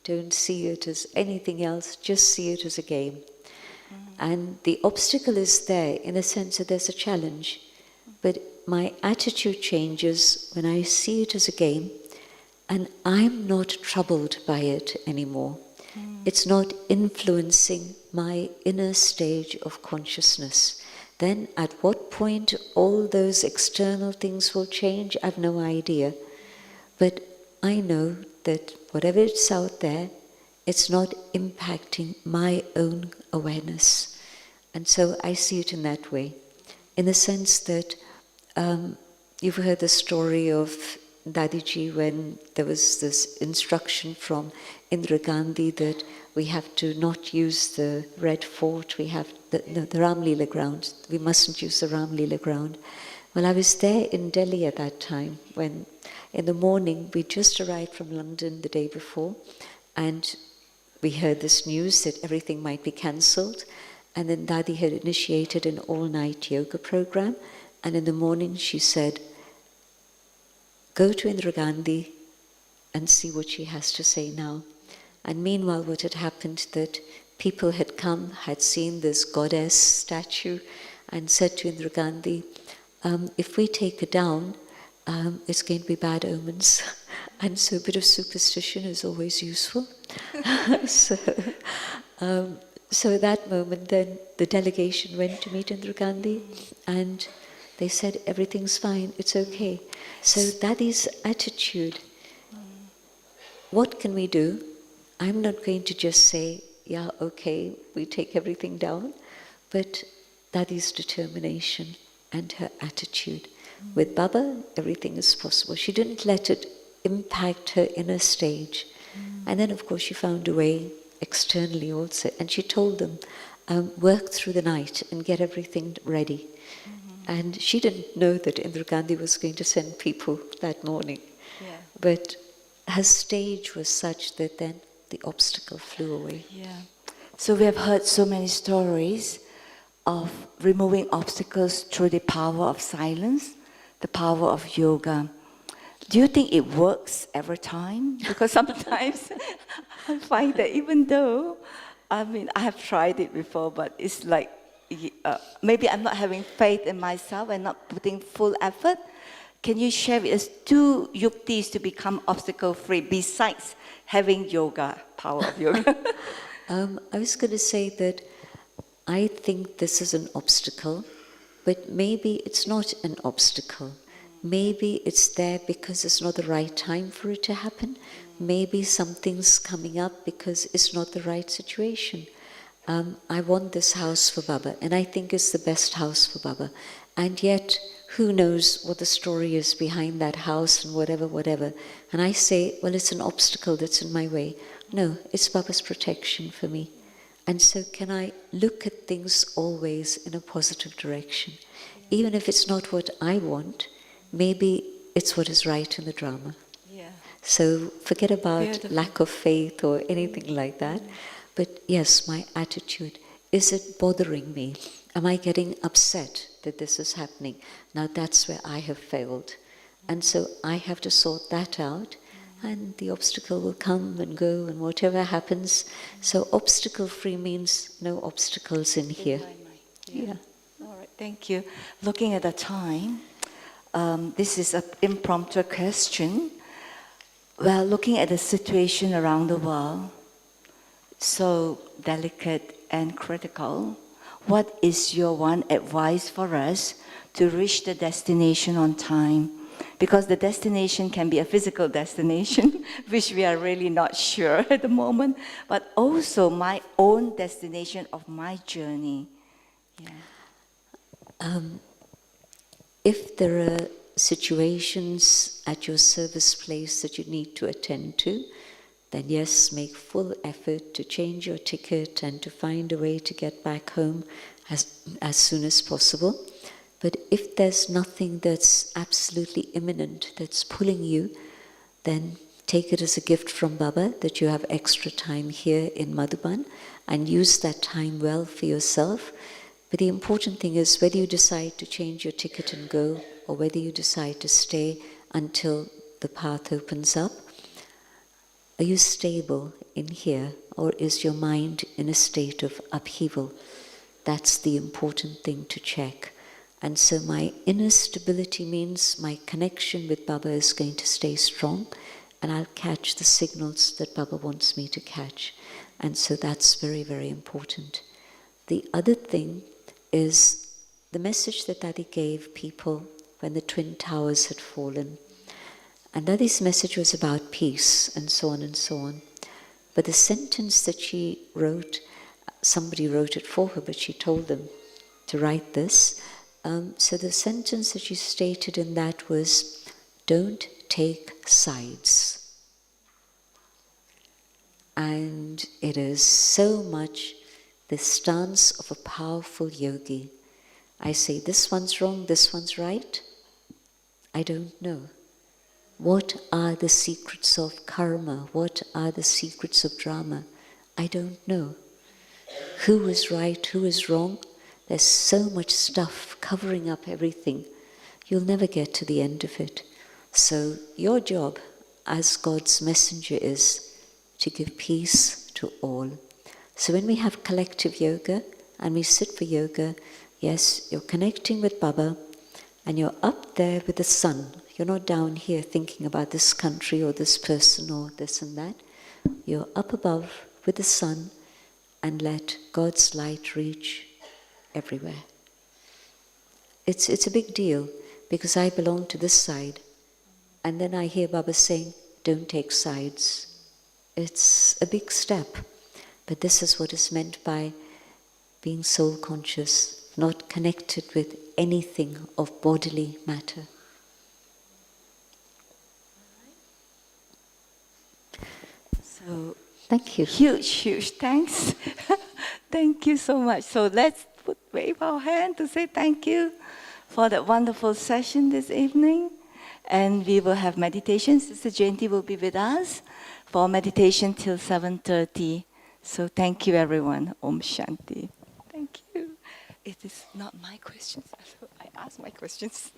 Don't see it as anything else, just see it as a game. And the obstacle is there in the sense that there's a challenge. But my attitude changes when I see it as a game and I'm not troubled by it anymore. It's not influencing my inner stage of consciousness. Then at what point all those external things will change, I have no idea. But I know that whatever is out there, it's not impacting my own awareness. And so I see it in that way. In the sense that you've heard the story of Dadiji when there was this instruction from Indira Gandhi that we have to not use the Red Fort, we have the Ram Leela ground, we mustn't use the Ram Leela ground. Well, I was there in Delhi at that time when in the morning we just arrived from London the day before and we heard this news that everything might be cancelled, and then Dadi had initiated an all-night yoga program, and in the morning she said, go to Indira Gandhi and see what she has to say now. And meanwhile, what had happened that people had come, had seen this goddess statue and said to Indira Gandhi, if we take her down, it's going to be bad omens. And so a bit of superstition is always useful. So at that moment then the delegation went to meet Indira Gandhi and they said, everything's fine, it's okay. So that is attitude. What can we do? I'm not going to just say, yeah, okay, we take everything down, but that is determination and her attitude. With Baba, everything is possible. She didn't let it impact her inner stage. And then, of course, she found a way externally also. And she told them, work through the night and get everything ready. And she didn't know that Indira Gandhi was going to send people that morning. Yeah. But her stage was such that then the obstacle flew away. Yeah. So we have heard so many stories of removing obstacles through the power of silence, the power of yoga. Do you think it works every time? Because sometimes I find that even though, I have tried it before, but it's like, maybe I'm not having faith in myself and not putting full effort. Can you share with us 2 yuktis to become obstacle-free besides having yoga, power of yoga? I was going to say that I think this is an obstacle, but maybe it's not an obstacle. Maybe it's there because it's not the right time for it to happen. Maybe something's coming up because it's not the right situation. I want this house for Baba, and I think it's the best house for Baba. And yet, who knows what the story is behind that house and whatever. And I say, well, it's an obstacle that's in my way. No, it's Baba's protection for me. And so can I look at things always in a positive direction? Even if it's not what I want, maybe it's what is right in the drama. Yeah. So forget about Beautiful. lack of faith or anything like that. But yes, my attitude, is it bothering me? Am I getting upset that this is happening? Now that's where I have failed. And so I have to sort that out, and the obstacle will come and go and whatever happens. So obstacle-free means no obstacles in here. Yeah. All right, thank you. Looking at the time, this is an impromptu question. Well, looking at the situation around the world, so delicate and critical, what is your one advice for us to reach the destination on time? Because the destination can be a physical destination, which we are really not sure at the moment, but also my own destination of my journey. Yeah. If there are situations at your service place that you need to attend to, then yes, make full effort to change your ticket and to find a way to get back home as soon as possible. But if there's nothing that's absolutely imminent that's pulling you, then take it as a gift from Baba that you have extra time here in Madhuban, and use that time well for yourself. But the important thing is whether you decide to change your ticket and go, or whether you decide to stay until the path opens up. Are you stable in here, or is your mind in a state of upheaval? That's the important thing to check. And so my inner stability means my connection with Baba is going to stay strong, and I'll catch the signals that Baba wants me to catch. And so that's very, very important. The other thing is the message that Dadi gave people when the Twin Towers had fallen. And Dadi's message was about peace and so on and so on. But the sentence that she wrote, somebody wrote it for her, but she told them to write this. So the sentence that she stated in that was, don't take sides. And it is so much the stance of a powerful yogi. I say, this one's wrong, this one's right. I don't know. What are the secrets of karma? What are the secrets of drama? I don't know. Who is right, who is wrong? There's so much stuff covering up everything. You'll never get to the end of it. So your job as God's messenger is to give peace to all. So when we have collective yoga and we sit for yoga, yes, you're connecting with Baba and you're up there with the sun. You're not down here thinking about this country or this person or this and that. You're up above with the sun and let God's light reach everywhere. It's a big deal because I belong to this side, and then I hear Baba saying, don't take sides. It's a big step, but this is what is meant by being soul conscious, not connected with anything of bodily matter. So Thank you. huge thanks. Thank you so much. So let's wave our hand to say thank you for that wonderful session this evening. And we will have meditation. Sister Jayanti will be with us for meditation till 7:30. So thank you, everyone. Om Shanti. Thank you. It is not my questions. I ask my questions.